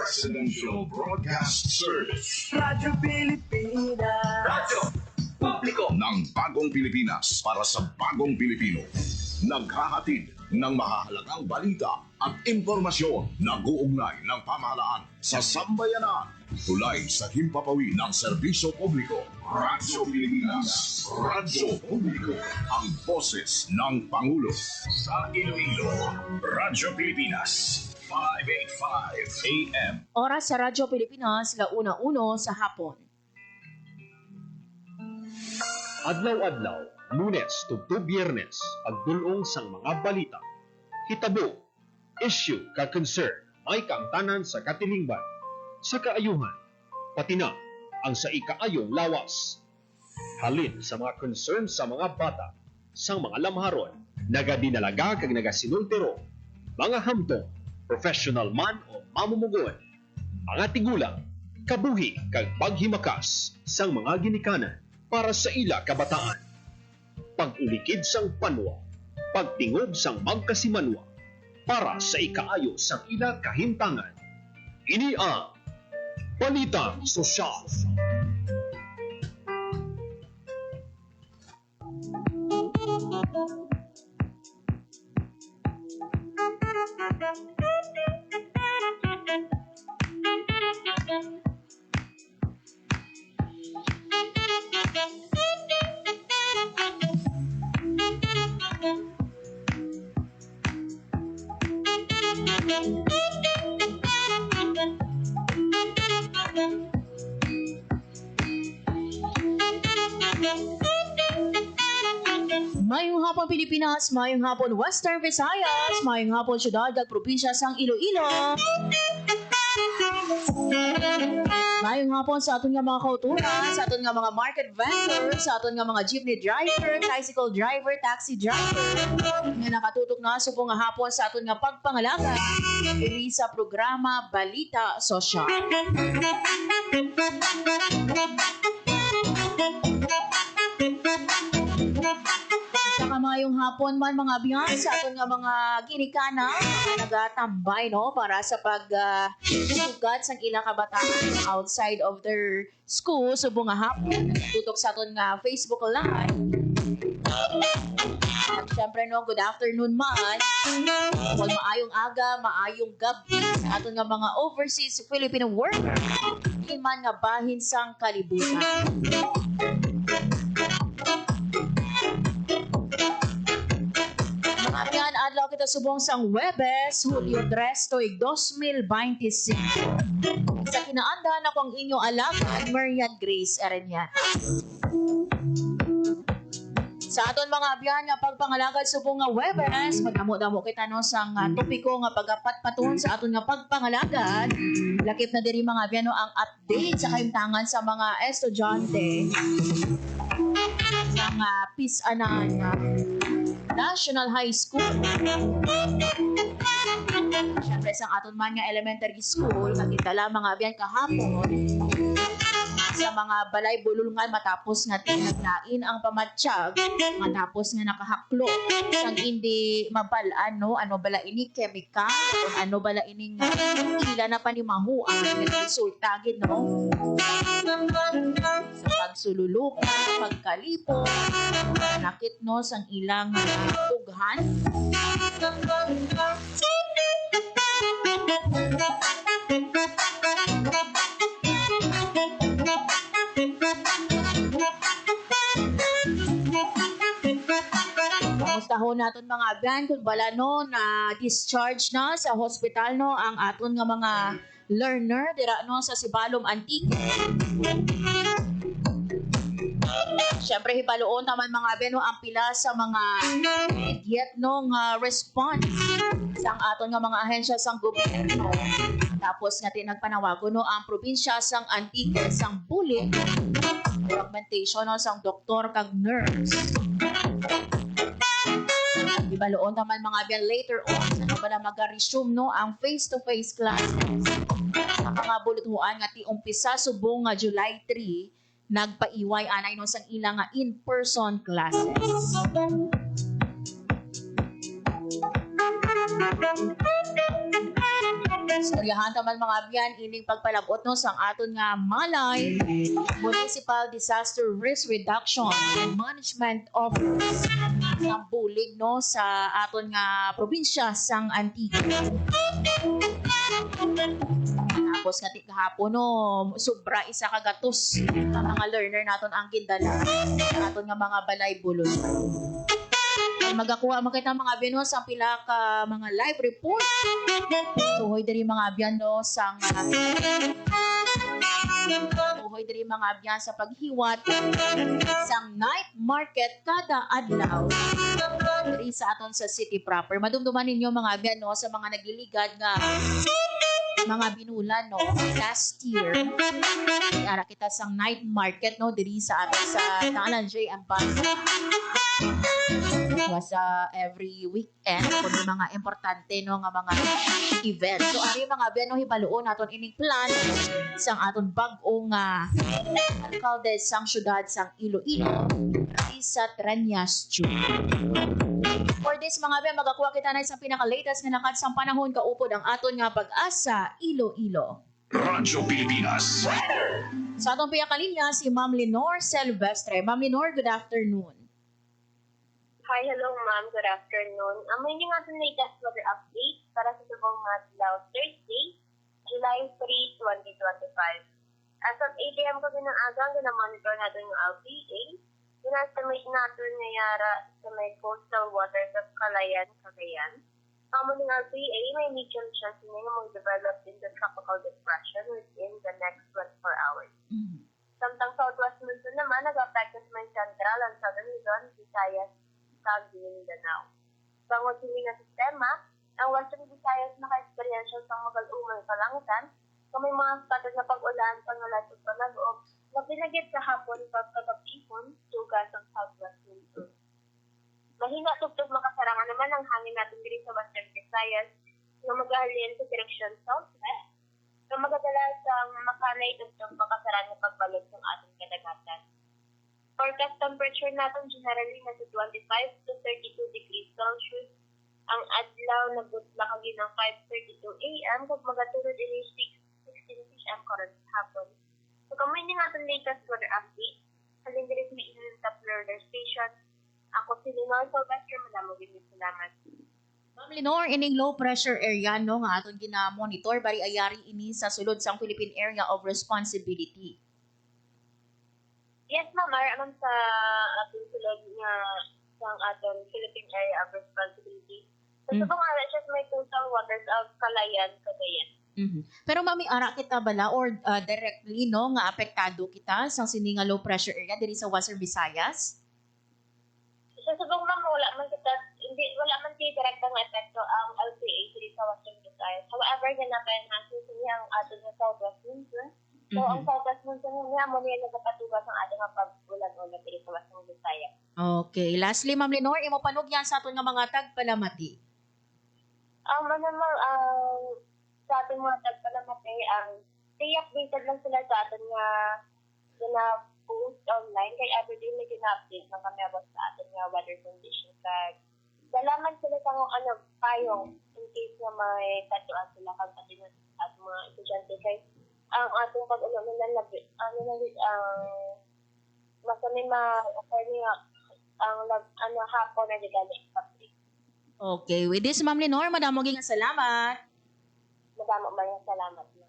Presidential Broadcast Service. Radyo Pilipinas. Radyo Publiko ng Bagong Pilipinas para sa Bagong Pilipino. Naghahatid ng mahahalagang balita at impormasyon na guugnay ng pamahalaan sa sambayanan. Tulay sa himpapawid ng serbisyo publiko. Radyo Pilipinas. Radyo Publiko. Ang boses ng Pangulo. Sa Iloilo, Radyo Pilipinas. 585 AM. Oras sa Radyo Pilipinas, 1:01 sa hapon. Adlaw-adlaw, Lunes tubto Biyernes, agdulong sang mga balita. Hitabo, issue ka concern, may kaangtanan sa katilingban, sa kaayuhan, pati na ang sa ikaayong lawas. Halin sa mga concern sa mga bata, sang mga lamharon, nagadinalaga kag nagasinultiro, mga hamtong, professional man o mamumugon, mga tigulang, kabuhi kag paghimakas sang mga ginikanan para sa ila kabataan. Pag-ulikid sang panwa, pagtingob sang magkasimanwa, para sa ikaayo sang ila kahimtangan. Ini ang Balitang Sosyal. Mayong hapon Pilipinas, mayong hapon Western Visayas, mayong hapon syudad ug probinsya sang Iloilo. Mayong hapon sa aton nga mga kauturan, sa aton nga mga market vendor, sa aton nga mga jeepney driver, tricycle driver, taxi driver, nga nakatutok na sa nga hapon sa aton nga pagpangalaga diri sa programa Balita Sosyal. Sa mayong hapon man mga biyan sa aton nga mga ginikana nga nagatambay no para sa pagsugat sa ilang kabataan outside of their school subong nga hapon tutok sa aton nga Facebook Live. At syempre no, good afternoon man. Kung maayong aga, maayong gabi sa aton nga mga overseas Filipino worker man nga bahin sang kalibutan. Yan, adlaw kita subong sang Webes, Hulyo 3, tuig 2025. Sa kinaanda na kong inyong alagad, Marian Grace Arenian. Sa aton mga abyan nga pagpangalagad subong nga Webes, magdamo-damo kita no sang topiko nga pagapat paton sa aton nga pagpangalagad. Lakip na diri mga abyan no ang update sa kahimtangan sa mga estudyante sa Pisanan National High School. Siyempre sa aton man nga elementary school, nagitala mga abyan kahapon sa mga balay bululngan matapos nga tinagnain ang pamatsyag, matapos nga nakahaklo sang hindi mabalaan no ano bala ini chemical o ano bala ining ila na panimahu ang resulta gid no sa pagsululukan, pagkalipo, nakit no sang ilang tughan. Kamustaho naton mga abyan kung bala no na discharge na sa hospital no ang aton nga mga learner dira no sa Sibalom Antique. Siyempre hibaloon naman mga abyan no ang pila sa mga immediate no nga response sang aton nga mga ahensya sang gobyerno. Tapos nga tinagpanawago no ang probinsya sang Antique sang Bulig, augmentation no sang doktor kag nurse. Ibaloon naman mga abyan later on sa ba na mag-resume no ang face-to-face classes. Ang mga buluthuan nga ti umpisa subong nga July 3 nagpaiway anay no sang ilang nga in-person classes. Istoryahan taman mga biyan ining pagpalabot no sang aton nga Malay Municipal Disaster Risk Reduction and Management Office ang bulig no sa aton nga probinsya sang Antigua. Tapos nga kahapon no, sobra isa ka gatos ang mga learner naton ang gindala sa aton nga mga balay bulol. Magakuha makita mga biyan no sa pila ka mga live report. Tuhoy diri mga biyan no sang tuhoy diri mga biyan sa paghiwat sang night market kada adlaw diri sa aton sa city proper. Madumduman ninyo mga biyan no sa mga nagliligad nga mga binulan no last year. Ara kita sang night market no diri sa aton sa Talan J Ambasa. Was every weekend kung may mga importante no nga mga event. So ari mga biyan no hibaluon naton ining plan sang aton bag-ong alkalde sang syudad sang Iloilo sa Tranyas June. For this mga biyan magakuha kita na isang pinaka-latest nga nakad sang panahon kaupod ang aton nga Pag-asa Iloilo. Radyo Pilipinas. Sa atong pinakalinya si Ma'am Lenore Silvestre. Ma'am Lenore, good afternoon. Hi, hello ma'am. Good afternoon. May nga itong latest weather update para sa subong Madlaw Thursday, July 3, 2025. As of 8 a.m. kami ng agang, monitor natin yung LPA. Ina-estimate natin na yara sa may coastal waters of Calayan, Cagayan. Ang muling LPA may medium chance na yung mag-develop into tropical depression within the next 24 hours. Samtang southwest monsoon naman, nag-affect sa may central and southern Luzon, Visayas, sa Mindanao. Bangod hindi nga sistema, ang Western Visayas naka-experience sa magal-umay kalangitan, kung may mga scattered na pag-ulan, pangalat at panag-o, na pinagit sa hapon pagkagapipon, tugas ang southwest monsoon. Mahina tugtog makasarangan naman ang hangin natin dito sa Western Visayas na mag-ahalin sa direksyon southwest, na magadala sa makanay tugtog makasarangan ng pagbalot ng ating kadagatan. Forecast temperature natin generally nasa 25 to 32 degrees Celsius. Ang adlaw naglakagi ng 5:32 a.m. kung magatulad din 16 p.m. current hapon. So kamay din natin latest weather update. Halin din may ilan top learner station. Ako si Lenore Silvestre, madamog din salamat. Ma'am Lenore, ining low pressure area no nga aton gina-monitor bari ayari ini sa sulod sang Philippine Area of Responsibility. Yes, ma'am. Aram sa ating sulod nga sang ating Philippine Area of Responsibility. So, sa mga areas may coastal waters of Calayan, Cagayan. Pero mami, ara kita bala or directly no nga apektado kita sa sini nga low pressure area diri sa Western Visayas? So, subong ma'am, wala man direkta nga epekto ang LPA diri sa Western Visayas. However, ganapay na siya ang ating southwest monsoon. So, ang southwest monsoon nga mo niya nagpatugas ang ating pag-ulan-ulan diri sa Western Visayas. Okay. Lastly, Ma'am Lenore, imo panugyan sa aton nga mga tagpalamati. Sa ating mga tagpalamati, stay updated lang sila sa atin nga post online. Kaya everyday may gina-update na kami about sa atin nga weather conditions. Dalaman sila sa payong in case na may tatuan sila kag ating at mga estudyante. Kaya ang ating pag-ulan nila basta may ma-offer niya ang hapon na digaling public. Okay. With this, Ma'am Lenore, madamog nga salamat. Madamo man yung salamat mo.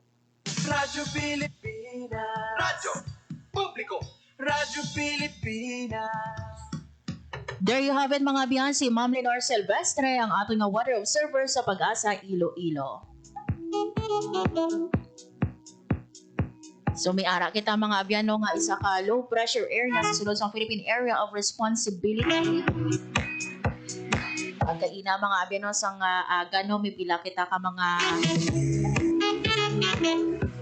Radyo Pilipinas. Radyo Publiko. Radyo Pilipinas. There you have it mga biyan, si Ma'am Lenore Silvestre, ang ating nga water observer sa Pag-asa Iloilo. So may ara kita mga abyan no, nga isa ka low pressure area sa sulod sa Philippine Area of Responsibility. Pagkaina mga abyan no, sang gano may pila kita ka mga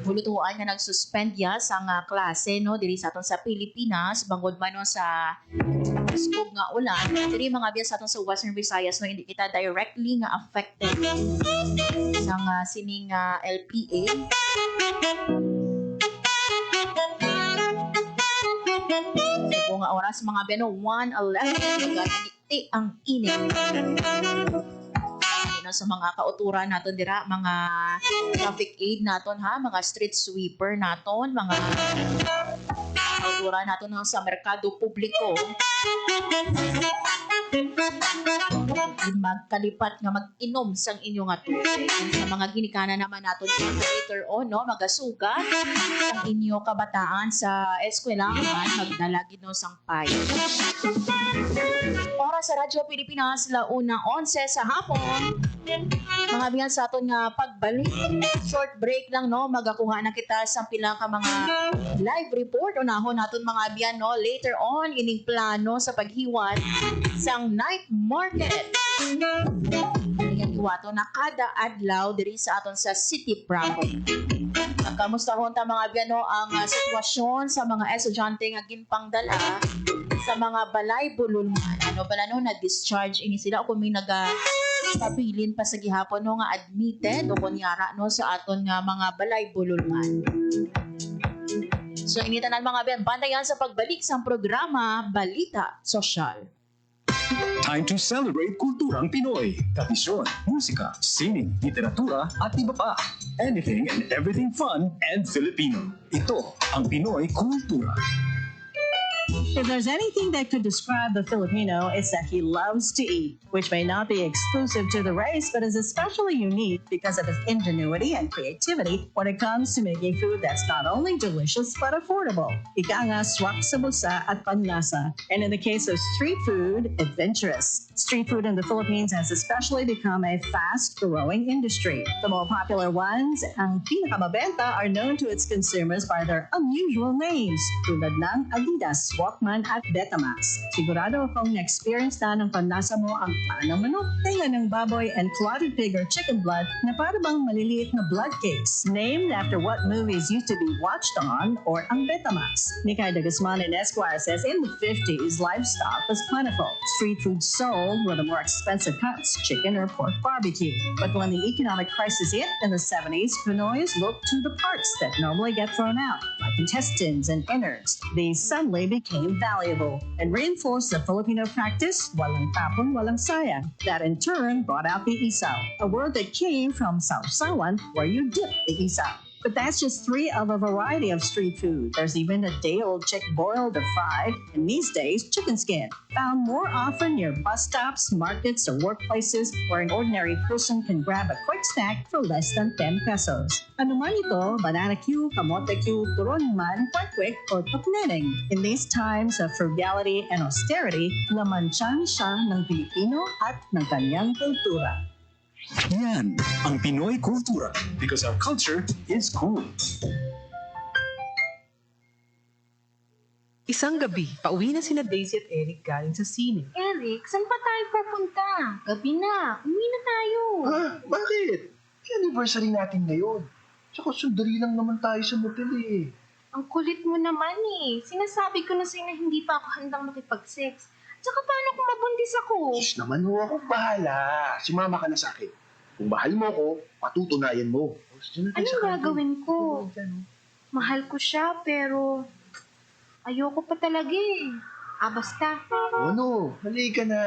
bulutuan nga nagsuspend ya sa klase no diri sa aton sa Pilipinas bangod man no sa skog nga ulan diri mga abyan sa aton sa Western Visayas no hindi kita directly nga affected sang sining LPA. So nga oras mga abyan no 1:11 nagdikti ang init. no, sa mga kauturan naton dira, mga traffic aid naton ha, mga street sweeper naton, mga kauturan naton no, sa merkado publiko. Magkalipat nga mag-inom sang inyo nga tubig. Sa mga ginikana naman naton later on, no, magasugat ang inyo kabataan sa eskwelahan, magdala gid no sang payo. Oras sa Radyo Pilipinas, 1:11 sa hapon. Mga biyan sa aton nga pagbalik. Short break lang, no, magakuha na kita sa pila ka mga live report unahon naton mga biyan, no, later on ining plano sa paghiwat sang night market. Ayan iwato na kada adlaw diri sa aton sa City Proper. Kamusta ta mga biyan, no, ang sitwasyon sa mga estudyante nga ginpangdala sa mga balay bululman. Ano pala no, na-discharge ini sila o kung may pabilin pa sa gihapon no nga admitted o kunyara no sa aton nga mga balay bululman. So initan ang mga biyan, bantayan sa pagbalik sa programa Balita Sosyal. Time to celebrate kulturang Pinoy. Tradisyon, musika, sining, literatura at iba pa. Anything and everything fun and Filipino. Ito ang Pinoy Kultura. If there's anything that could describe the Filipino, it's that he loves to eat, which may not be exclusive to the race, but is especially unique because of his ingenuity and creativity when it comes to making food that's not only delicious but affordable. Ika nga swak sa bulsa at panlasa. And in the case of street food, adventurous. Street food in the Philippines has especially become a fast-growing industry. The more popular ones, ang pinakamabenta, are known to its consumers by their unusual names, tulad ng Adidas, Walkman at Betamax. Sigurado akong na-experience na ng panlasa mo ang paa ng manok, tenga ng baboy, and clotted pig or chicken blood na para bang maliliit na blood cakes, named after what movies used to be watched on, or ang Betamax. Mikay de Guzman in Esquire says in the 50s, livestock was plentiful. Street food sold were the more expensive cuts, chicken or pork barbecue. But when the economic crisis hit in the 70s, Pinoys looked to the parts that normally get thrown out, like intestines and innards. These suddenly became valuable and reinforced the Filipino practice, walang tapon, walang sayang. That in turn brought out the isaw, a word that came from sausawan, where you dip the isaw. But that's just 3 of a variety of street food. There's even a day-old chick boiled or fried, and these days, chicken skin, found more often near bus stops, markets, or workplaces where an ordinary person can grab a quick snack for less than 10 pesos. Ano man ito, banana cue, kamote cue, turon man, kwek-kwek, or tukneneng. In these times of frugality and austerity, laman siya ng Pilipino at ng kanyang kultura. Yan ang Pinoy Kultura because our culture is cool. Isang gabi, pauwi na sina Daisy at Eric galing sa sine. Eric, saan pa tayo pupunta? Gabi na. Uwi na tayo. Bakit? Anniversary natin ngayon. Tsaka sundali lang naman tayo sa motel eh. Ang kulit mo naman eh. Sinasabi ko na sa'yo na hindi pa ako handang makipag-sex. Tsaka paano kung mabundis ako? Sus naman ho, ako bahala. Sumama ka na sa akin. Kung mahal mo ako, patutunayan mo. Anong gagawin ko? Mahal ko siya pero ayoko pa talaga eh. Basta. Ano? Halika na.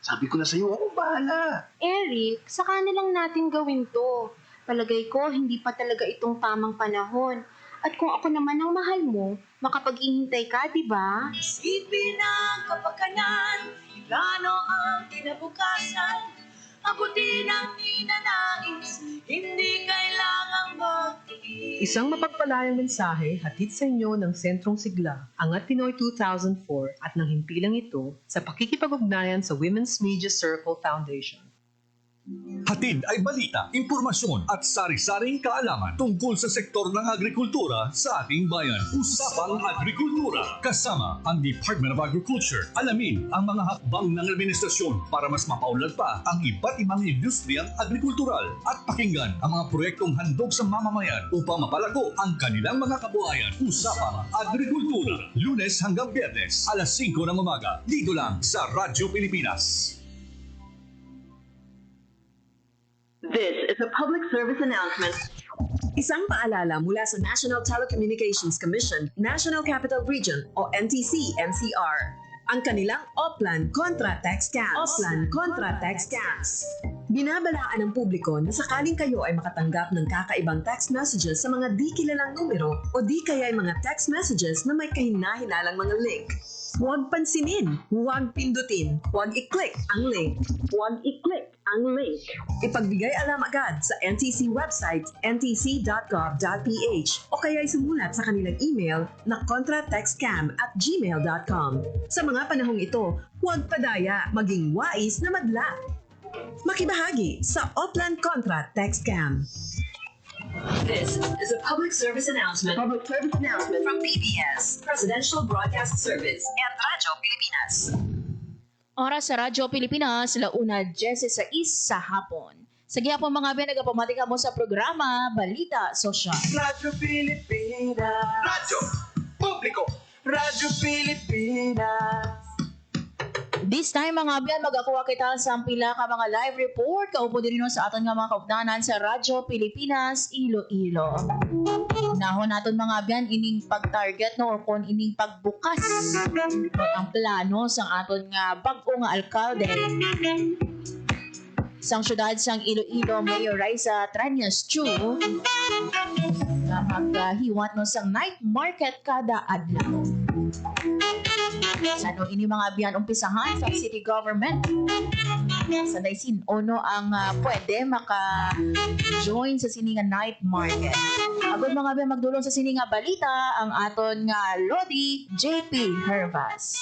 Sabi ko na sa'yo, ako bahala. Eric, saka na lang natin gawin to. Palagay ko, hindi pa talaga itong tamang panahon. At kung ako naman ang mahal mo, makapag-ihintay ka, di ba? Isipin ang kapakanan, plano ang kinabukasan. Abutin ang ninanais, hindi kailangang magtiis. Isang mapagpalayang mensahe hatid sa inyo ng Sentrong Sigla, Angat Pinoy 2004 at ng himpilang ito sa pakikipag-ugnayan sa Women's Media Circle Foundation. Hatid ay balita, impormasyon at sari-saring kaalaman tungkol sa sektor ng agrikultura sa ating bayan. Usapang Agrikultura kasama ang Department of Agriculture. Alamin ang mga hakbang ng administrasyon para mas mapaunlad pa ang iba't ibang industriyang agrikultural at pakinggan ang mga proyektong handog sa mamamayan upang mapalago ang kanilang mga kabuhayan. Usapang Agrikultura, Lunes hanggang Biyernes, alas 5 ng umaga, dito lang sa Radyo Pilipinas. This is a public service announcement. Isang paalala mula sa National Telecommunications Commission, National Capital Region o NTC-NCR. Ang kanilang Oplan Contra Tax Scams. Binabalaan ng publiko na sakaling kayo ay makatanggap ng kakaibang text messages sa mga di kilalang numero o di kaya ay mga text messages na may kahina-hinalang mga link. Huwag pansinin, huwag pindutin, huwag i-click ang link. Huwag i-click ang link. Ipagbigay alam agad sa NTC website ntc.gov.ph o kaya sumulat sa kanilang email na contratextcam@gmail.com. Sa mga panahong ito, huwag padaya, maging wais na madla. Makibahagi sa Oplan Contra Text Cam. This is a public service announcement. Public service announcement from PBS, Presidential Broadcast Service, and Radyo Pilipinas. Oras sa Radyo Pilipinas, 1:16 sa hapon. Sa gihapon mga ben, nagapamatika mo sa programa Balita Sosyal. Radyo Pilipinas. Radyo Publiko. Radyo Pilipinas. This time mga ben, magakuha kita sa pila ka mga live report kaupo din sa aton nga mga kaupdanan sa Radyo Pilipinas Iloilo. Nahon naton mga ben ining pag-target no or kon ining pagbukas ang plano sa aton nga bag-o nga alkalde sang syudad sang Iloilo, Mayor Raisa Tranias Chu, na maghiwat no sang night market kada adlaw. Sa ini mga biyan umpisahan sa city government. Sa daisin ono ang pwede maka-join sa sini nga night market. Agad mga biyan magdulong sa sini nga balita ang aton nga Lodi JP Hervas.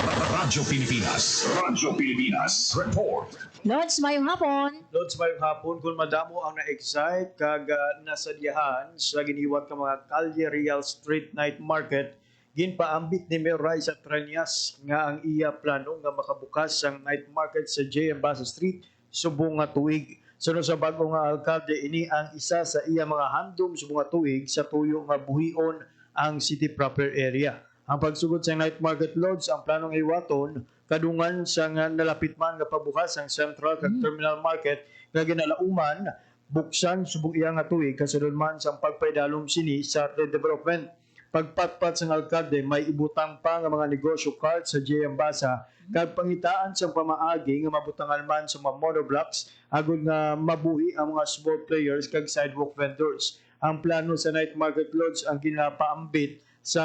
Radyo Pilipinas. Radyo Pilipinas. Report. Lods, mayong hapon. Lods, mayong hapon. Kung madamo ang na-excite kag nasadyahan sa giniwat ka mga Calle Real Street Night Market, ginpaambit ni Mayor Raisa Tranias nga ang iya plano nga makabukas ang night market sa J. Basa Street subong nga tuig. Sunod sa bagong nga alkalde, ini ang isa sa iya mga handom subong nga tuig sa tuyo nga buhion ang city proper area. Ang pagsugod sa night market loads, ang planong iwaton, kadungan sa nga nalapit man nga pabukas ang central kag terminal market nga ginalauman, buksan subong iya nga tuig kasunod man sa pagpaydalom sini sa redevelopment. Pagpatpat sa alkalde, may ibutang pa nga mga negosyo card sa JM Basa kag pangitaan sa pamaagi nga mabutangan man sa mga monoblocks agud nga mabuhi ang mga small players kag sidewalk vendors. Ang plano sa night market loads ang ginapaambit sa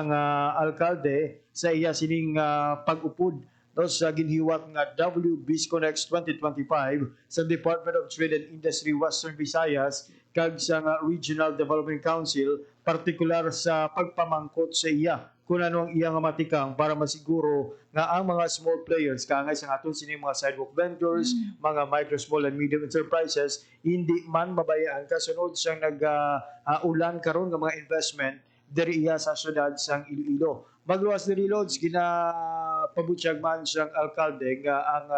alkalde sa iya sining pag-upod sa ginhiwat nga W BizConnex 2025 sa Department of Trade and Industry Western Visayas kag sa Regional Development Council, partikular sa pagpamangkot sa iya kung ano ang iya nga matikang para masiguro nga ang mga small players kangay sa aton sining mga sidewalk vendors, mga micro, small and medium enterprises hindi man mabayaan kasunod sa nag-ulan karon nga mga investment diri iya sa syudad sang Iloilo. Magluwas diri loads ginapabutyag man sang alkalde nga ang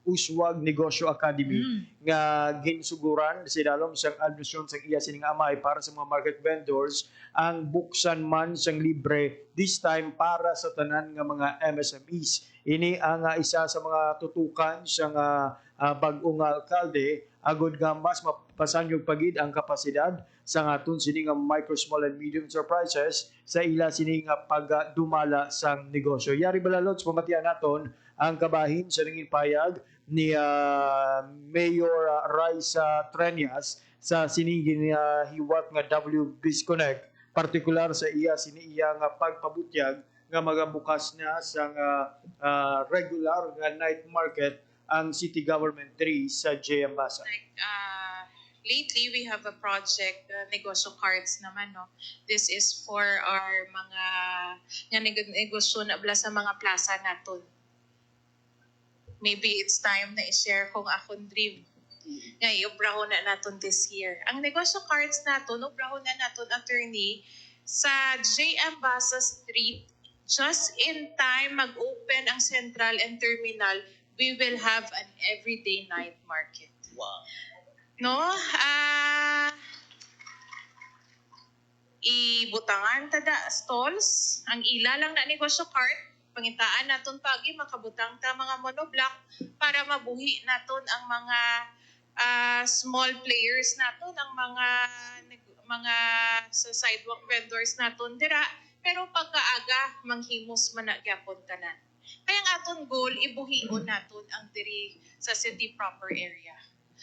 Uswag Negosyo Academy nga ginsuguran sinalom sang administrasyon sang iya sining amay para sa mga market vendors ang buksan man sang libre this time para sa tanan nga mga MSMEs. Ini ang isa sa mga tutukan sang bag-ong alkalde agud nga mas mapasanyog pagid ang kapasidad sa aton sini nga micro, small and medium enterprises sa ila sini nga pagdumala sang negosyo. Yari balalots pamatian naton ang kabahin sa nanging payag ni Mayor Raisa Tranias sa sinigin hiwat nga W BizConnect, partikular sa iya sini iya nga pagpabutyag nga magabukas na sa regular nga night market ang city government diri sa JM Basa. Lately, we have a project, negosyo cards naman, no? This is for our mga negosyo na sa mga plaza naton. Maybe it's time na i-share kung akong dream. Nga, iubrahon na naton this year. Ang negosyo cards naton, ubrahon na naton, attorney, sa JM Basa Street, just in time mag-open ang central and terminal, we will have an everyday night market. Wow. No? Ibutangan tada stalls, ang ila lang na negosyo cart, pangitaan naton pagi makabutang ta mga monoblock para mabuhi naton ang mga small players naton, ang mga sa sidewalk vendors naton dira, pero pagkaaga manghimos man na gyapon tanan. Kaya ang aton goal ibuhion naton ang diri sa city proper area.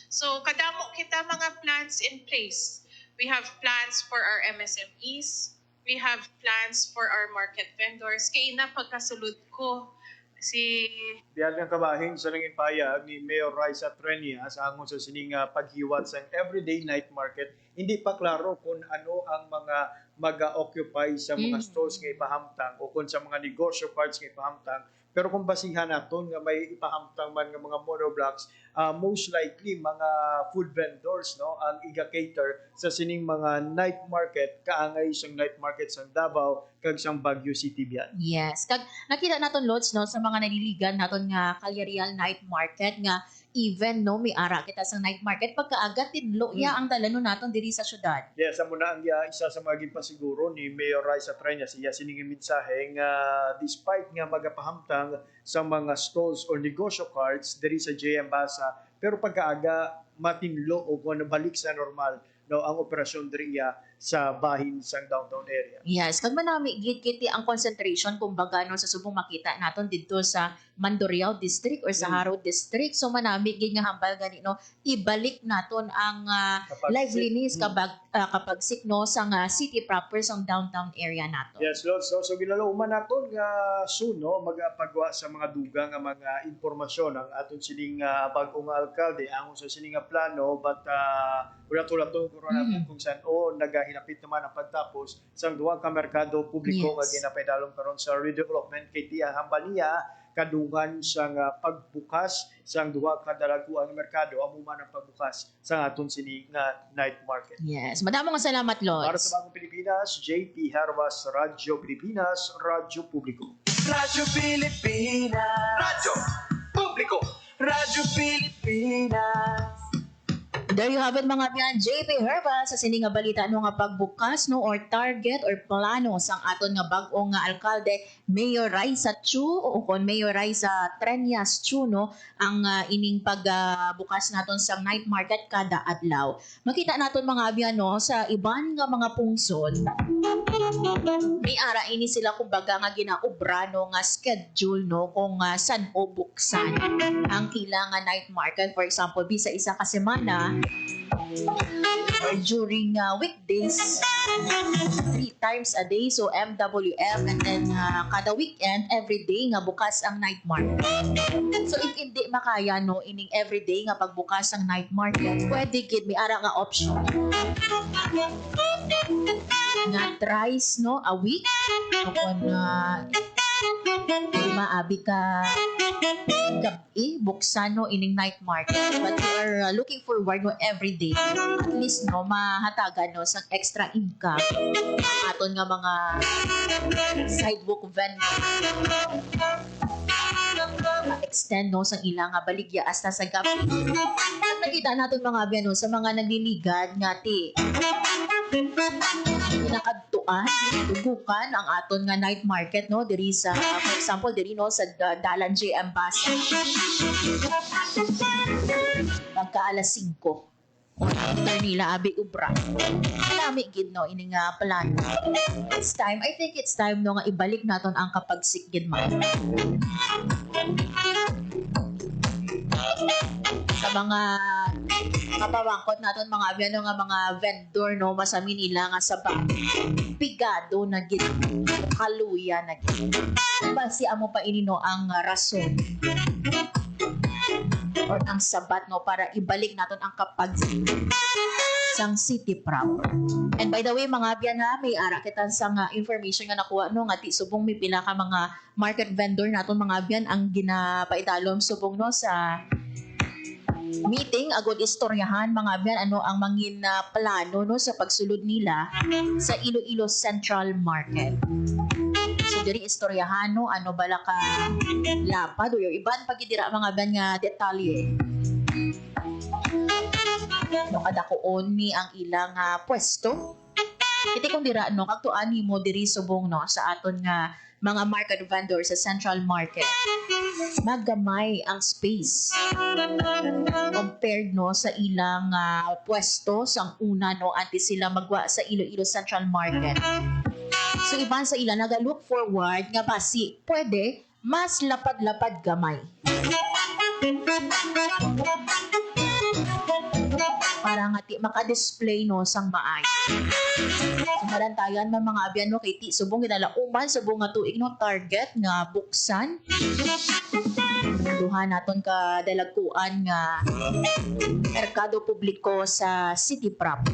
So kadamo kita mga plans in place. We have plans for our MSMEs. We have plans for our market vendors. Kaya na pagkasulod ko si Biyan ng kabahin sa nanging payag ni Mayor Raisa Trenias angon sa sining paghiwat sa everyday night market, hindi pa klaro kung ano ang mga mag-occupy sa mga stalls nga ipahamtang o kung sa mga negosyo cards nga ipahamtang. Pero kung basihan naton nga may ipahamtang man nga mga monoblocks, most likely mga food vendors no ang iga-cater sa sining mga night market kaangay sang night market sang Davao kag sang Baguio City biyan. Yes. Kag nakita naton lods no sa mga naliligan naton nga Calyarial Night Market nga even no may ara kita sa night market pagkaaga tidlo ya ang dalanon naton diri sa syudad. Yes, amo na ang isa sa mga ginpasiguro ni Mayor Raisa Trenias siya sining mensahe nga despite nga magapahamtang sa mga stalls or negosyo cards diri sa JM Basa pero pagkaaga matinlo o kung balik sa normal no ang operasyon diriya sa bahin sang downtown area. Yes, kag manami gid kiti ang concentration kumbaga no sa subong makita naton didto sa Mandurriao District or sa Haro District. So manami gid nga hambal gani no ibalik naton ang liveliness kapag sikno sang city proper sang downtown area naton. Yes, Lord. So ginalauman naton nga soon no magapagwa sa mga dugang nga mga impormasyon ang aton sining bag-ong alkalde angon sa sining plano but wala to natin kung saan nagahinapit naman ang pagtapos sang duha ka merkado publiko nga ginapaydalom karon sa redevelopment kay tiya hambal niya kadungan sang pagbukas sang duha ka dalaguang merkado amo man ang pagbukas sa aton sini nga night market. Yes, madamo nga salamat Lods. Para sa Bagong Pilipinas, JP Hervas, Radyo Pilipinas, Radyo Publiko. Radyo Pilipinas. Radyo Publiko. Radyo Pilipinas. There you have it mga biyan, JP Herba sa sining nga balita no nga pagbukas no or target or plano sang aton nga bag-ong nga alkalde Mayor Raisa Chu o kon Mayor Raisa Trenias Chu no ang ining pagbukas naton sa night market kada adlaw. Makita naton mga biyan no sa iban nga mga pungsod. May ara ini sila kumbaga nga ginaobra no nga schedule no kung san o buksan ang kailangan night market. For example, bisa isa ka semana or during weekdays 3 times a day so MWF and then kada weekend everyday nga bukas ang night market. So if hindi makaya no ining everyday nga pagbukas ang night market pwede gid may ara nga option nga thrice no a week o kung maabi ka gabi buksan no ining night market but we are looking forward no every day at least no mahatagan no sa extra income aton nga mga sidewalk vendor extend no sang ilang baligya hasta sa gabi. Nakita natin mga biyan no sa mga nagliligad nga ti nakadtuan tugukan ang aton nga night market no diri sa for example diri no sa Dalan JM Basa pagka alas 5 o after nila abi ubra lami gid no ini nga plan. It's time, I think it's time no nga ibalik naton ang kapagsik gid man sa mga kapawangkot naton mga abyan nga mga vendor no masami nila nga sa pigado na gid kaluya na gid basi amo pa ini no ang rason or ang sabat no para ibalik naton ang kapagsik sang city proper. And by the way mga abyan ha may ara kita sa information nga nakuha no nga ti subong may pila ka mga market vendor naton mga abyan ang ginapaidalom subong no sa meeting agud istoryahan mga abyan ano ang mangin plano no sa pagsulod nila sa Iloilo Central Market. So diri istoryahan no ano bala ka lapad o iban pagidira mga abyan nga detalye. No kadakoon ni ang ilang pwesto. Iti kung dira no kagtuan nimo diri subong no sa aton nga mga market vendor sa Central Market. Magamay ang space compared no sa ilang pwesto sang una no antes sila magwa sa Iloilo Central Market. So iban sa ila naga-look forward nga basi pwede mas lapad-lapad gamay. Para nga ti maka-display no sang maay. Sumarantayan man mga abyan no kay ti subong ginalauman subong nga tuig no target nga buksan. Duha naton ka dalaguan nga merkado publiko sa City Prop.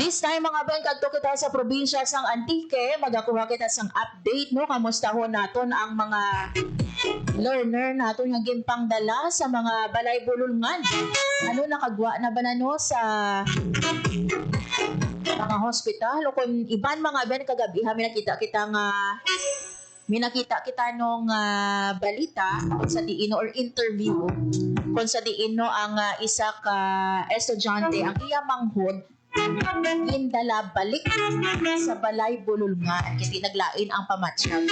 This time mga abyan kadto kita sa probinsya sang Antique, magakuha kita sang update no kamustahon naton ang mga learner naton nga ginpangdala sa mga balay bululngan. Ano nakagwa na ba na no sa mga hospital o kung iban mga abyan kagabi minakita kita nung balita kung sa diin or interview kung sa diin no ang isa ka estudyante ang iya manghod gindala balik sa balay bululngan kasi naglain ang pamatsyag.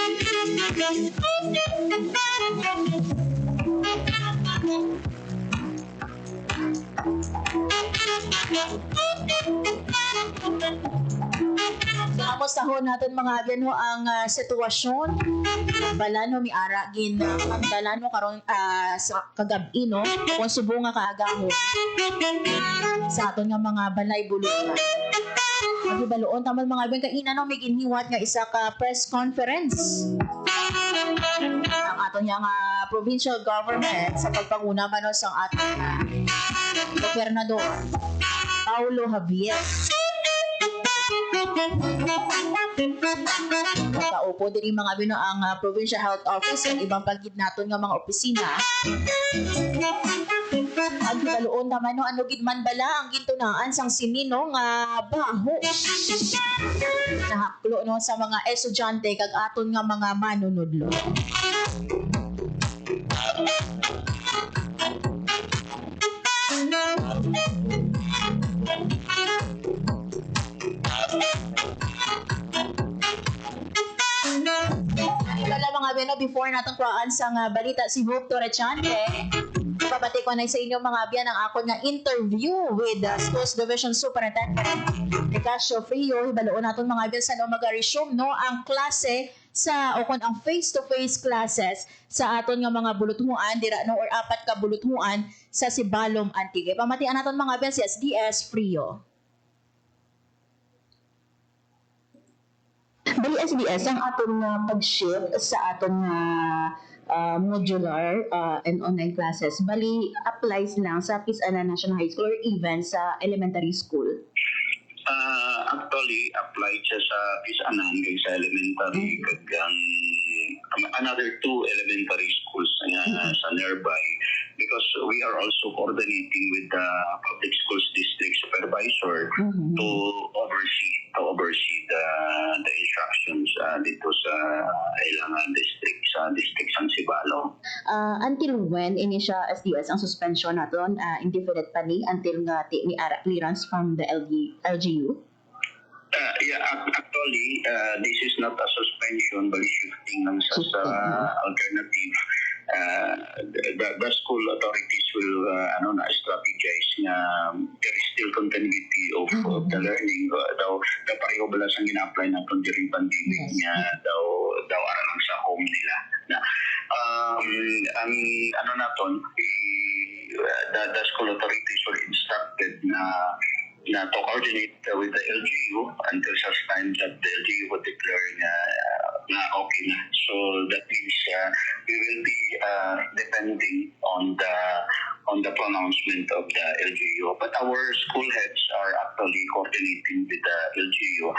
So, kamustahon natin mga abyan ho ang sitwasyon. Balano mi ara gin ang dalano karon sa kagabi no kung subo nga kaagaho sa aton nga mga balay bulungan. Magibaloon taman mga abyan kaina no may ginhiwat nga isa ka press conference. Ang aton nga provincial government sa pagpanguna man no sang aton gobernador Paulo Javier. Kaupo din mga bino ang Provincial Health Office at ibang pagid naton nga mga opisina. Ang baluon naman no ano gid man bala ang gintunaan sang sinino nga baho. Nahaklo no sa mga estudyante kag aton nga mga manunudlo. Wala mga bino before natong kuhaan sa balita si Hope Torrechante. Pabati ko na sa inyo mga abyan ang ako nga interview with the Schools Division Superintendent Nicasio Frio. Hibaloon naton mga abyan sa no mag-resume no ang klase sa o kon ang face-to-face classes sa aton nga mga buluthuan dira no or 4 ka buluthuan sa Sibalom Antique. Pamatian naton mga abyan si SDS Frio. Bali SDS ang aton nga pag-shift sa aton nga modular and online classes. Bali applies lang sa Pisana National High School or even sa elementary school. Actually, applied siya sa Pisanan kay sa elementary kag another 2 elementary schools sa nearby because we are also coordinating with the public schools district supervisor to oversee the instructions dito sa ilang district sa Sibalom. Until when ini siya SDS ang suspension naton indefinite pa ni until nga ni ara clearance from the LGU? Actually, this is not a suspension but shifting lang sa alternative. The school authorities will strategize na there is still continuity of the learning. Daw pareho bala sang gina-apply natin during pandemic niya daw ara lang sa home nila. Ang naton the school authorities were instructed na to coordinate with the LGU until such time that the LGU would declare na okay na. So that means we will be depending on the pronouncement of the LGU. But our school heads are actually coordinating with the LGU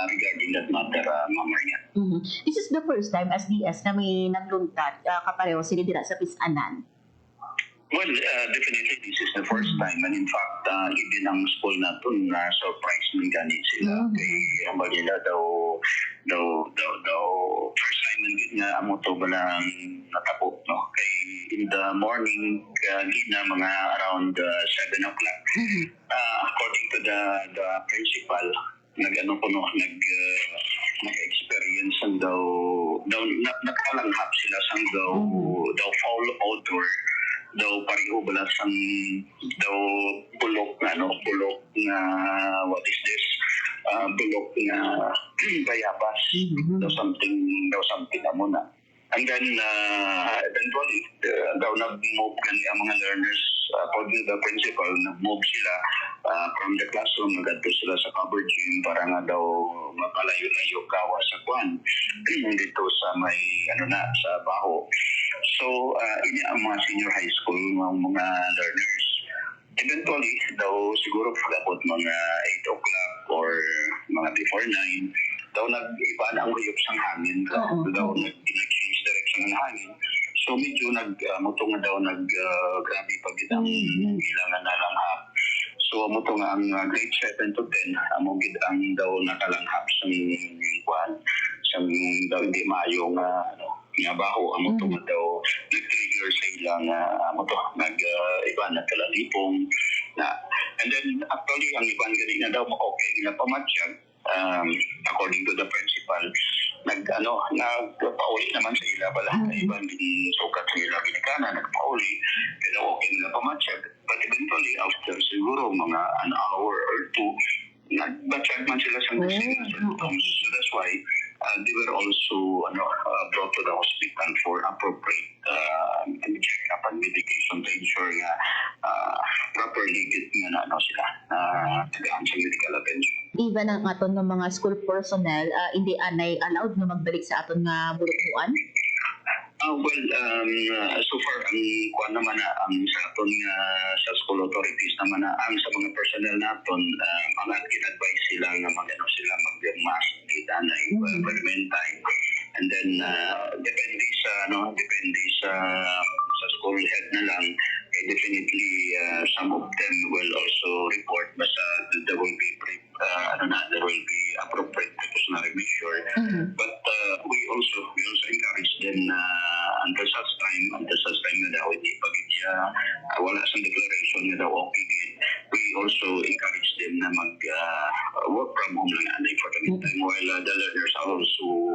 regarding that matter, Ma'am Maria. This is the first time SDS na may nagluntat kapareho sila dira sa Pisanan. Well, definitely this is the first time, and in fact, even ang school natin na surprise ng ganit sila. Kay Manila daw first time nga amo to balang natapok no. Kay in the morning gina mga around 7 o'clock. According to the principal, nag-experience ang daw nakalanghap sila sang daw foul odor daw pareho balasang daw bulok na what is this? Bulok na bayabas. Daw something na muna. And then eventually daw nag-move gani ang mga learners according to the principal, nag-move sila from the classroom, nagadto sila sa cover gym para nga daw mapalayo-layo gawa sa kwan dito sa may sa baho. So ini ang mga senior high school ng mga learners. Eventually daw siguro pagabot mga 8 o'clock or mga before 9 daw nag-iba na ang huyop sang hangin. Daw nag-change direction ng hangin. So medyo grabe pag ang ilangan na langhap. So muto nga ang grade 7 to 10 amo gid ang daw nakalanghap sa kwan sa daw hindi maayo nga baho amo to nga daw nag-trigger sa ilang iba na kalalipong na. And then actually ang ibang gani na daw okay nila pamatsyag. According to the principal, nagpauli naman sa ila pala. Ibang sukat sa ila ginikanan, nagpauli. Pero okay nila pamatsyag. But eventually, after siguro mga an hour or two, nagbatsyag man sila sa symptoms. So that's why they were also brought to the hospital for appropriate check-up and medication to ensure nga properly nga sila tagaan sa medical attention. Even ang aton ng mga school personnel, hindi anay allowed na magbalik sa aton nga bulukbuan? So far, ang kuan naman ang sa aton nga sa school authorities naman ang sa mga personnel naton, ang advise sila nga mag-mask, anay, permanentay. And then, depende sa school head na lang, definitely some of them will also report basta there will be appropriate precautionary measure. But we also encourage them na until such time na daw hindi pagidya wala sa declaration na daw okay din. We also encourage them na work from home lang anay for the meantime while the learners are also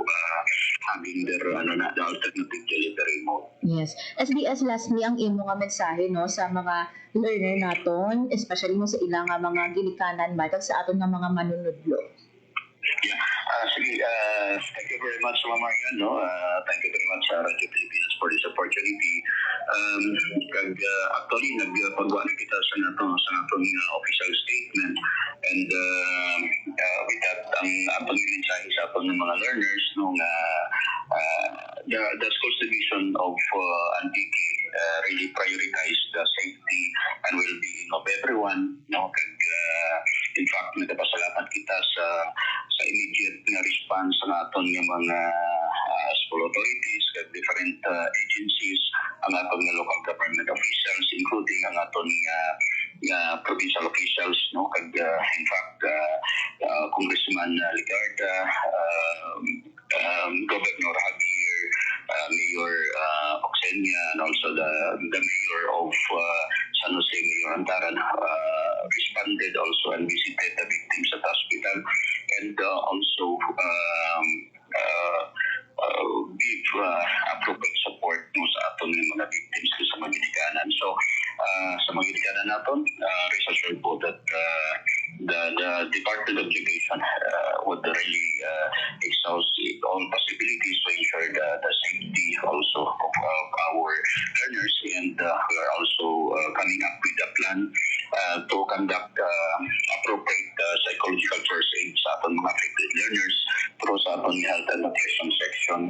having their the alternative delivery mode. Yes. SBS lastly ang imo nga mensahe no sa mga learner naton, especially mo sa ilang nga mga ginikanan matag sa aton nga mga manunudlo. Sige, thank you very much, Mama Marian. Thank you very much, Radio Pilipinas, for this opportunity. Actually, nagpagawa na kita sa atong official statement. And with that, ang atong mensahe sa atong mga learners, the schools division of Antique really prioritize the safety and well-being of everyone. In fact, nagpasalamat kita sa immediate na response ng aton ng mga school authorities, different agencies, ang aton ng local government officials, including ang aton provincial officials, in fact, Congressman Ligarda, Governor Javier, Mayor Oxenia, and also the Mayor of San Jose, Mayor Antaran, responded also and visited the victims at the hospital and also give appropriate support sa aton ng mga victims sa mga ginikanan. So, sa mga ginikanan natin, rest assured po that the Department of Education would really exhaust all possibilities to ensure the safety also of our learners, and we are also coming up with a plan to conduct appropriate psychological first aid sa ating mga affected learners through sa ating health and nutrition section.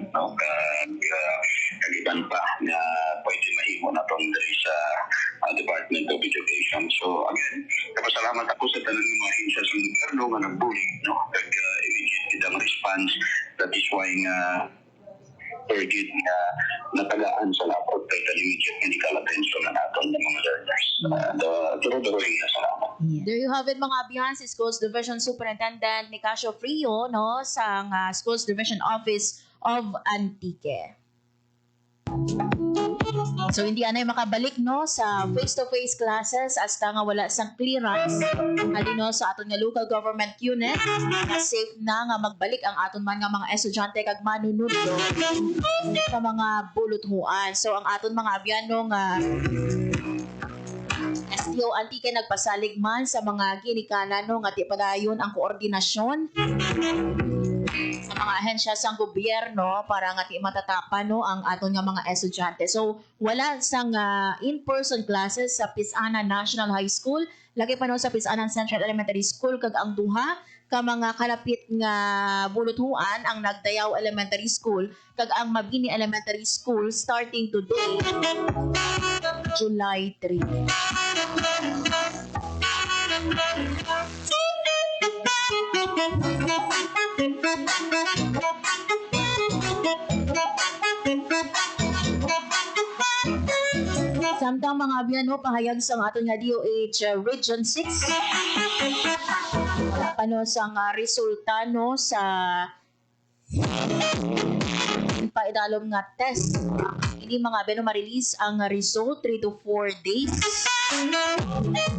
Kaliban pa na pwede mahimo na itong dari sa Department of Education. So again, kapasalamat ako sa tanan ng mga ahensya sa gobyerno nga nagbulig, immediate kitang response. That is why urgent nga natagaan sa appropriate and immediate medical attention na natin ng mga learners. Duro-duro nga salamat. There you have it mga abiyan, si Schools Division Superintendent Nicasio Frio sa Schools Division Office of Antique. So hindi anay makabalik no sa face-to-face classes hasta nga wala sang clearance halino sa aton nga local government unit na safe na nga magbalik ang aton man nga mga estudyante kag manunudlo sa mga buluthuan. So ang aton mga abyano nga STO Antique nagpasalig man sa mga ginikanan no nga ti padayon ang koordinasyon sa mga ahensya sang gobyerno para nga ti matatapan no ang aton nga mga estudyante. So wala sang in-person classes sa Pisana National High School, lagi pa no sa Pisana Central Elementary School kag ang duha ka mga kalapit nga buluthuan ang Nagdayaw Elementary School kag ang Mabini Elementary School starting today, July 3. Samtang mga abyan pahayag sa aton nga DOH Region 6 wala pa no sang resulta no sa paidalom nga test. Hindi mga abyan ma-release ang result 3 to 4 days.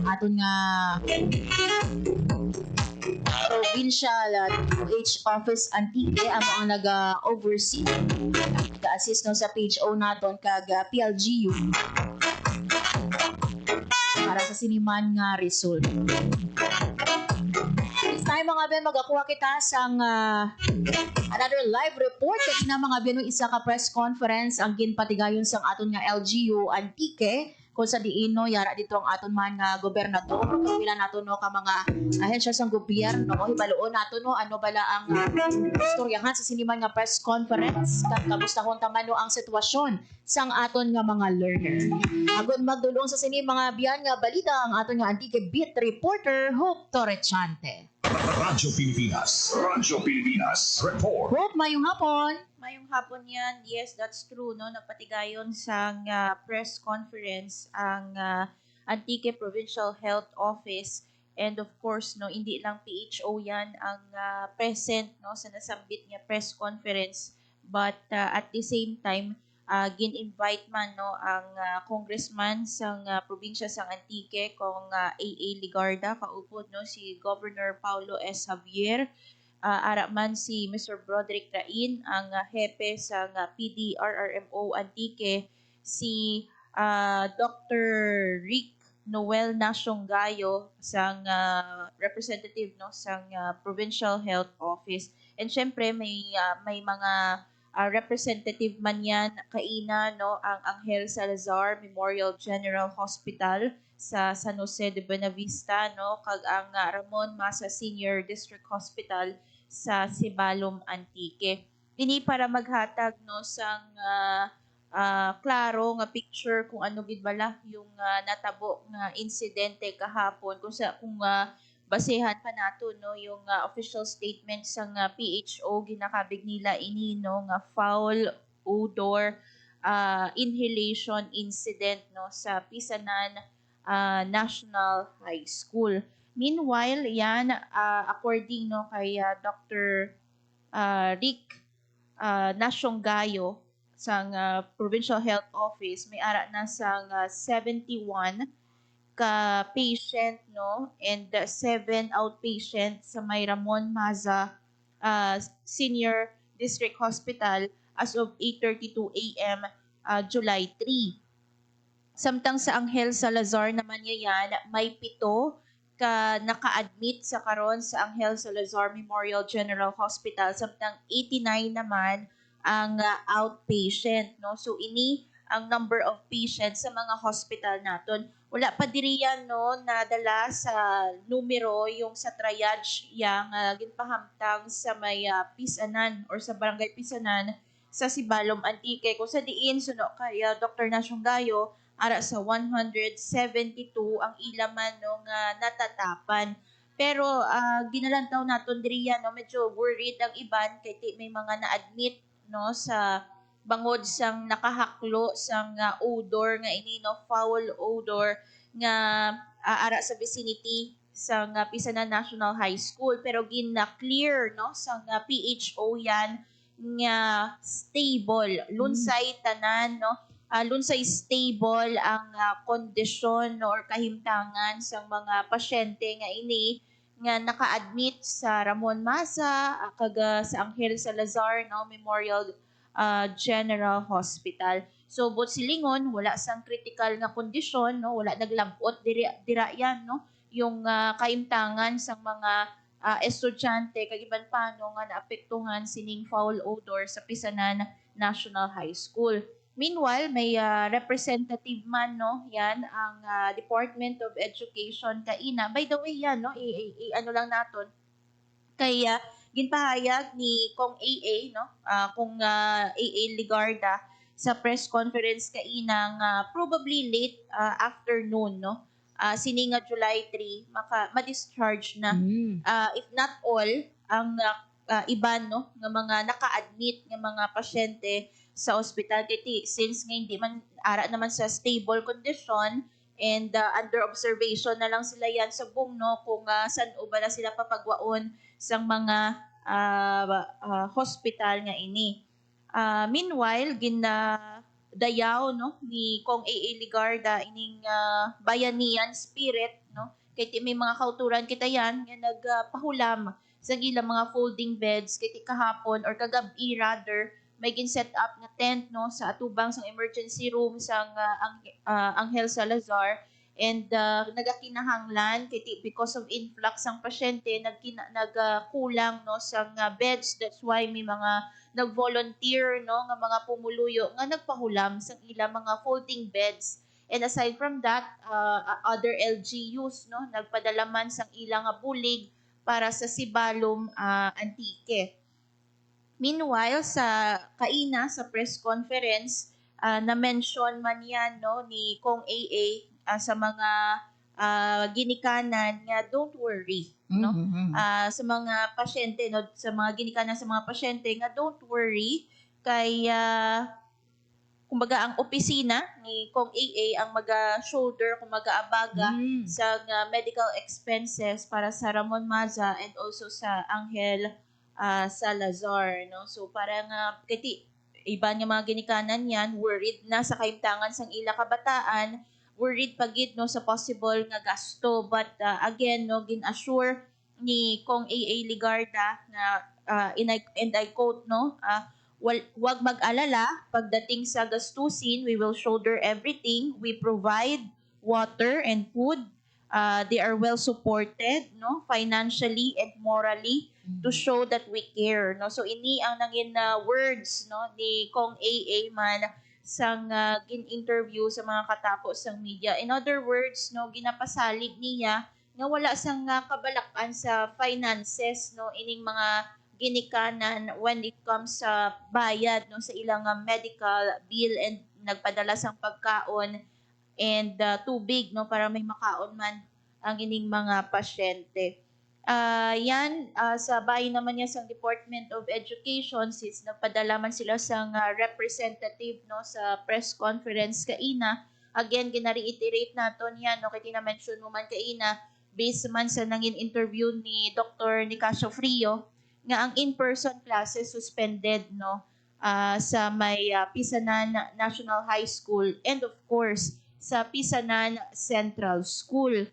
Aton nga provincial DOH Office Antique ang nag-oversee nag-assist no sa page O naton kag PLGU para sa siniman nga result. This time mga ben magakuha kita sang another live report kag na mga ben isa ka press conference ang ginpatigayon sang aton nga LGU Antique kung sa diin no yara dito ang aton man nga gobernador kapila nato no ka mga ahensya sang gobyerno hibaluon nato no ano bala ang istoryahan sa siniman nga press conference kag kabustahon taman no ang sitwasyon sang aton nga mga learner. Agon magdulong sa sini mga biyan nga balita ang aton nga Antique Beat reporter Hope Torrechante. Radyo Pilipinas report. Hope, mayong hapon. Mayong hapon yan. Yes, that's true. No? Nagpatigayon sa press conference ang Antique Provincial Health Office. And of course, no, hindi lang PHO yan ang present no, sa nasambit nga press conference. But at the same time, gin-invite man no, ang congressman sa probinsya sa Antique, kung AA Ligarda, kaupod no, si Governor Paulo S. Javier, ara man si Mr. Broderick Rain, ang hepe sa PDRRMO Antique, si Dr. Rick Noel Nasyonggayo sang representative no sang Provincial Health Office. And syempre may mga representative man yan kaina no ang Angel Salazar Memorial General Hospital sa San Jose de Buenavista no kag ang Ramon Masa Senior District Hospital sa Sibalom Antique. Ini para maghatag no sang klaro nga picture kung ano gid bala yung natabo nga insidente kahapon kung basehan pa nato no yung official statement sa PHO ginakabig nila ini no nga foul odor inhalation incident no sa Pisanan National High School. Meanwhile, yan according no kay Dr. Rick Nasyonggayo sa Provincial Health Office, may ara na sa 71 ka patient no and 7 outpatient sa may Ramon Maza Senior District Hospital as of 8:32 AM July 3. Samtang sa Angel Salazar naman yan, may 7 ka naka-admit sa karon sa Angel Salazar Memorial General Hospital, samtang 89 naman ang outpatient no. So ini ang number of patients sa mga hospital naton. Wala pa diri yan no nadala sa numero yung sa triage yang ginpahamtang sa may Pisanan or sa barangay Pisanan sa Sibalom Antique kung sa diin suno kay Dr. Nasyonggayo ara sa 172 ang ilaman no nga natatapan. Pero ginalantaw naton diri yan no medyo worried ang iban kay may mga na-admit no sa bangod sang nakahaklo sang odor nga ini no foul odor nga ara sa vicinity sa Pisanan National High School, pero gina-clear no sang PHO yan nga stable lunsay tanan no lunsay stable ang kondisyon no, or kahimtangan sa mga pasyente nga ini nga naka-admit sa Ramon Masa kaga sa Angel Salazar no, Memorial General Hospital. So but silingon wala sang critical nga kondisyon no, wala naglabot dira yan no, yung kaimtangan sa mga estudyante kag iban pano nga naapektuhan sining foul odor sa Pisanan National High School. Meanwhile, may representative man no, yan ang Department of Education kaina. By the way yan no, ano lang naton kay ginpahayag ni Kong AA no, kung AA Ligarda sa press conference kaina nga probably late afternoon no. Sini nga July 3 ma-discharge na if not all ang iban no nga mga naka-admit nga mga pasyente sa ospital kiti since nga hindi man ara naman sa stable condition and under observation na lang sila yan sa bungno kung saan ba na sila papagwaon sa mga hospital nga ini. Meanwhile dayaw no ni Kong AA Ligarda ining bayanihan spirit no kay may mga kauturan kita yan nga nagpahulam sa ilang mga folding beds kay kahapon or kagabi rather may gin-set up na tent no sa atubang sang emergency room sang Angel Salazar and nagakinahanglan kay because of influx ang pasyente nagkulang no sang beds, that's why may mga nag-volunteer no nga mga pumuluyo nga nagpahulam sang ilang mga folding beds. And aside from that, other LGUs no nagpadala man sang ilang bulig para sa Sibalom Antique. Meanwhile, sa kaina, sa press conference, na-mention man yan no, ni Kong AA sa mga ginikanan nga don't worry. No? Sa mga pasyente, no, sa mga ginikanan sa mga pasyente nga don't worry. Kaya, kumbaga, ang opisina ni Kong AA ang mag-shoulder, kumbaga abaga sa medical expenses para sa Ramon Maza and also sa Angel Salazar no, so parang kiti iba nga mga ginikanan yan worried na sa kaimtangan sang ila kabataan, worried pagid no sa possible nga gasto, but again no gin-assure ni Kong AA Ligarda na and I quote no, wag mag-alala pagdating sa gastusin, we will shoulder everything, we provide water and food. They are well supported no financially and morally to show that we care no. So ini ang nangin words no ni Kong AA man sang gin-interview sa mga katapos sang media. In other words no, ginapasalig niya nga wala sang kabalakan sa finances no ining mga ginikanan when it comes sa bayad no sa ilang medical bill and nagpadala sang pagkaon and tubig no para may makaon man ang ining mga pasyente. Yan sa bahin naman niya sa Department of Education since nagpadala man sila sang representative no sa press conference kaina. Again gina-reiterate naton yan no kay tina-mention mo man kaina based man sa nangin interview ni Dr. Nicasio Frio nga ang in-person classes suspended no sa may Pisanan National High School and of course sa Pisanan Central School.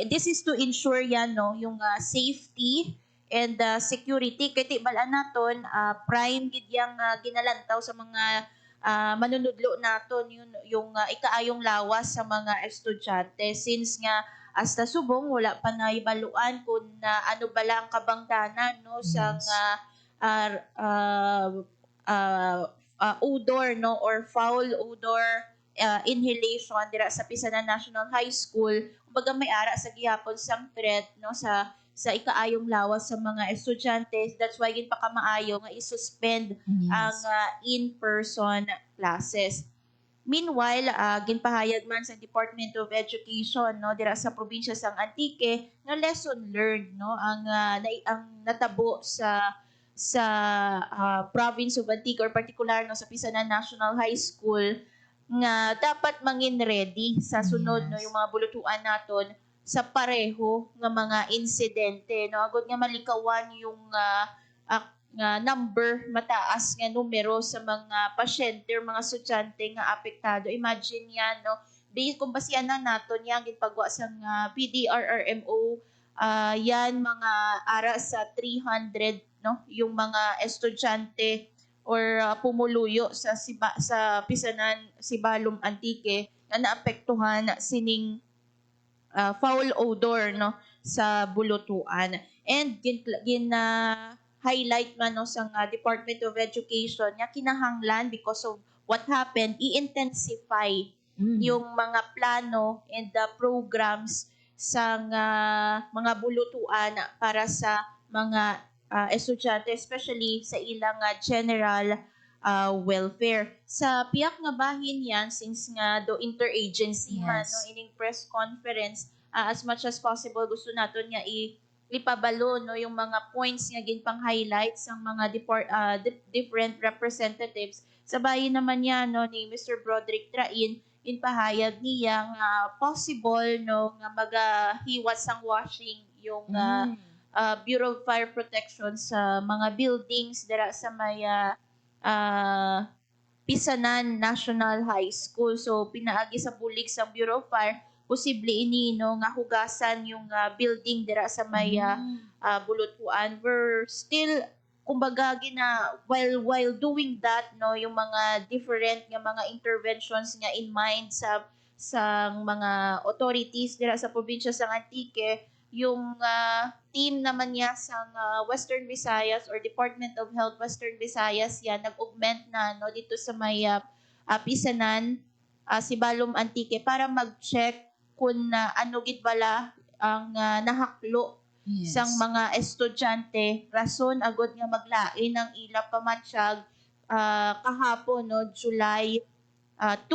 This is to ensure yan no yung safety and security kay tibalan naton prime gid yang ginalantaw sa mga manunudlo naton yung ikaayong lawas sa mga estudyante since nga hasta subong wala pa na ibaluan kung ano bala ang kabangdanan no sa odor no or foul odor inhalation dira sa Pisanan National High School. Kumbaga may ara sa gihapon sang threat no sa ikaayong lawas sa mga estudyante. That's why gin pa kamaayo nga i-suspend ang in-person classes. Meanwhile, ginpahayag man sa Department of Education no dira sa probinsya sang Antique nga lesson learned no ang natabo sa province of Antique or particular no sa Pisanan National High School nga dapat mangin ready sa sunod no yung mga bulutuan naton sa pareho nga mga insidente no agud nga malikawan nga number mataas nga numero sa mga pasyente or mga estudyante nga apektado. Imagine yan, no? Kung basihan na naton yan ginpagwa sa PDRRMO, yan mga ara sa 300, no, yung mga estudyante or pumuluyo sa Pisanan Sibalom Antique na naapektuhan sining foul odor, no, sa bulutuan. And highlight man, no, sa Department of Education nga kinahanglan because of what happened, i-intensify yung mga plano and the programs sa mga bulutuan para sa mga estudyante, especially sa ilang general welfare. Sa piyak nga bahin yan, since nga do interagency man, no, ining press conference, as much as possible gusto naton nga ipabalo, no, yung mga points nga ginpang-highlight sa mga different representatives. Sa bahin naman yan, no, ni Mr. Broderick Train, inpahayag niya nga possible, no, nga magahiwas ang washing yung Bureau of Fire Protection sa mga buildings dira sa may Pisanan National High School. So pinaagi sa bulig sa Bureau of Fire, posible ini, no, nga hugasan yung building dira sa may bulutuan. We're still, kumbaga, while doing that, no, yung mga different nga mga interventions nga in mind sa mga authorities dira sa probinsya sa Antique, yung team naman niya sa Western Visayas or Department of Health Western Visayas yan nag-augment na, no, dito sa may Pisanan Sibalom Antique para mag-check kung ano gid bala ang nahaklo sang mga estudyante, rason agod nga maglain ang ila pamatsyag kahapon, no, July 2.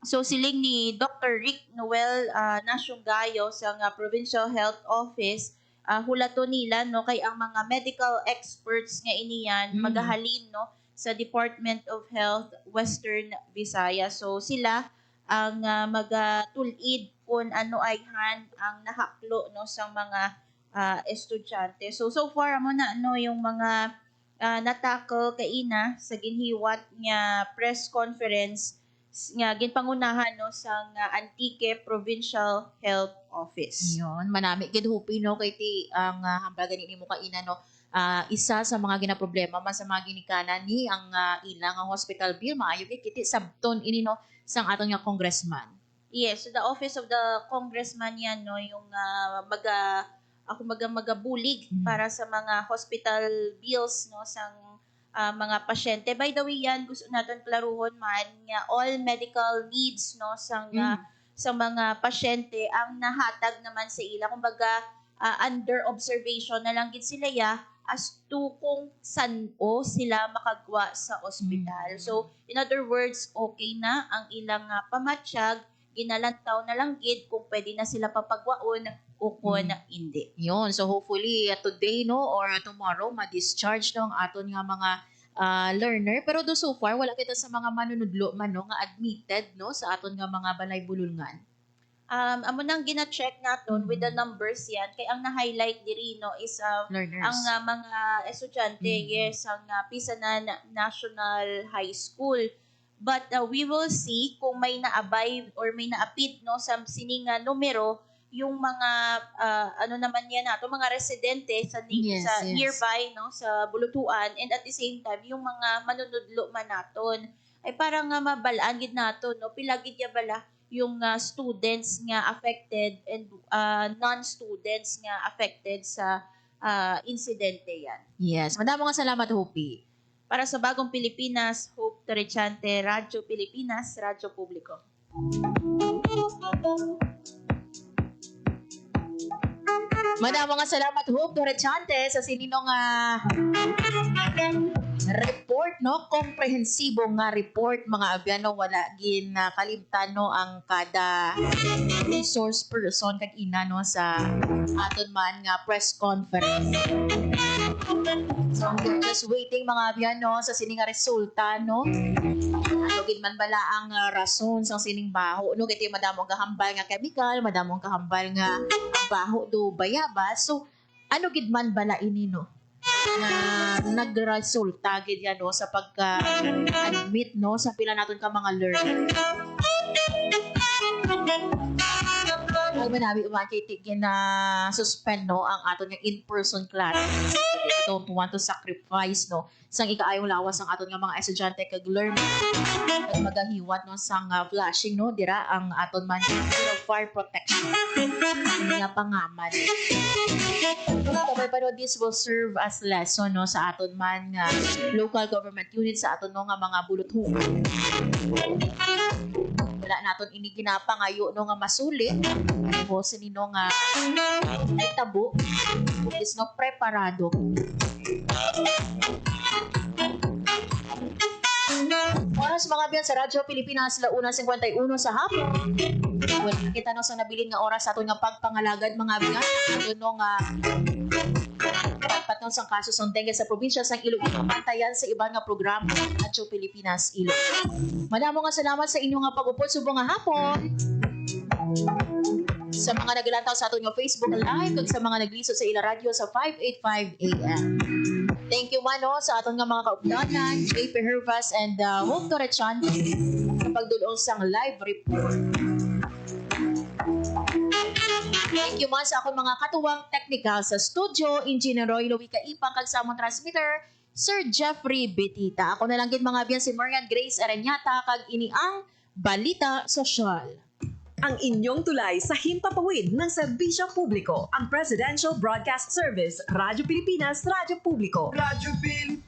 So siling ni Dr. Rick Noel Nasyonggayo sa Provincial Health Office, hulato nila, no, kay ang mga medical experts nga iniyan magahalin, no, sa Department of Health Western Visayas. So sila ang magatulid kung ano ay ang nahaklo, no, sa mga estudyante. So far mo na, no, yung mga natakol kaina sa ginhiwat nga press conference nga ginpangunahan, no, sa Antique Provincial Health Office. Yun, manami gid hupi, no, kay ti ang hambagan ni mo kaina, no. Isa sa mga ginaproblema man sa mga ginikanan ni ang ilang hospital bill maayo kiti sabton ini, no, sang aton nga congressman. Yes, so the office of the congressman yan, no, yung magabulig para sa mga hospital bills, no, sang mga pasyente. By the way, yan gusto natin klaruhon man nga all medical needs, no, sang sa mga pasyente ang nahatag naman sa ila, kumbaga under observation na lang gid sila as to kung saan sila makagwa sa ospital. So in other words, okay na ang ilang pamatsyag, ginalantaw na lang gid kung pwede na sila papagwaon o kung hindi. Yun, so hopefully today, no, or tomorrow ma-discharge, no, ang aton nga mga learner. Pero do so far wala kita sa mga manunudlo man, no, nga admitted, no, sa aton nga mga balay bululngan. Amo nang gina-check naton with the numbers yan, kay ang na-highlight diri, no, is learners, ang mga estudyante, yes, ang Pisanan National High School. But we will see kung may naabay or may naapit, no, sa sining numero yung mga ano naman yan nato, mga residente sa nearby, no, sa bulutuan, and at the same time yung mga manunudlo man naton ay parang mabalaan gid nato, no, pila gid ya bala yung students nga affected and non-students nga affected sa insidente yan. Yes, madamo nga salamat, Hopi. Para sa Bagong Pilipinas, Hope Torrechante, Radyo Pilipinas, Radyo Publiko. Madamo nga salamat, Hope Torrechante, sa sininong report, no, komprehensibo nga report, mga abyano, wala kalimtan, no, ang kada resource person kag ina, no, sa aton man nga press conference. So we're just waiting, mga abyano, sa sining nga resulta, no. Ano gid man bala ang rason sa sining baho, no, kay madamong kahambal nga chemical, madamong kahambal nga baho do bayabas. So ano gid man bala ini, no, na nagresulta gid yan no sa pagka-admit no sa pila naton ka mga learner. Ay manabi umakiti na suspend no ang aton nga in-person class. They don't want to sacrifice no sang ikaayong lawas ang aton nga mga estudyante kag learner kag magahiwat no sang flashing no dira ang aton man fire protection. Hindi nga pangaman. Pero this will serve as lesson no sa aton man nga local government unit sa aton no nga mga bulutong. Wala naton ini ginapangayo no nga masulit o sinino nga tabo is no preparado. Oras mga biyan sa Radyo Pilipinas la 1:51 sa hapon. Well, kita no sa nabilin nga oras aton nga pagpangalagad mga biyan. Aton no nga patnon sang kaso sang dengue sa probinsya sang Iloilo pantayan sa ibang nga programa sa Radyo Pilipinas Iloilo. Madamo nga salamat sa inyong nga pag-upod subong nga hapon. Sa mga naglantaw sa aton nga Facebook Live ug sa mga naglisod sa ila radyo sa 585 AM. Thank you mano sa aton nga mga kaupdanan, JP Hervas and Hope Torrechan sa pagdulong sang live report. Thank you man sa akong mga katuwang technical sa studio, Engineer Roy Luica Ipang kag sa among transmitter, Sir Jeffrey Betita. Ako na lang gid mga biyan si Marian Grace Arañata kag ini ang Balita Sosyal. Ang inyong tulay sa himpapawid ng serbisyo publiko, ang Presidential Broadcast Service, Radyo Pilipinas, Radyo Publiko. Radyo Pilipinas.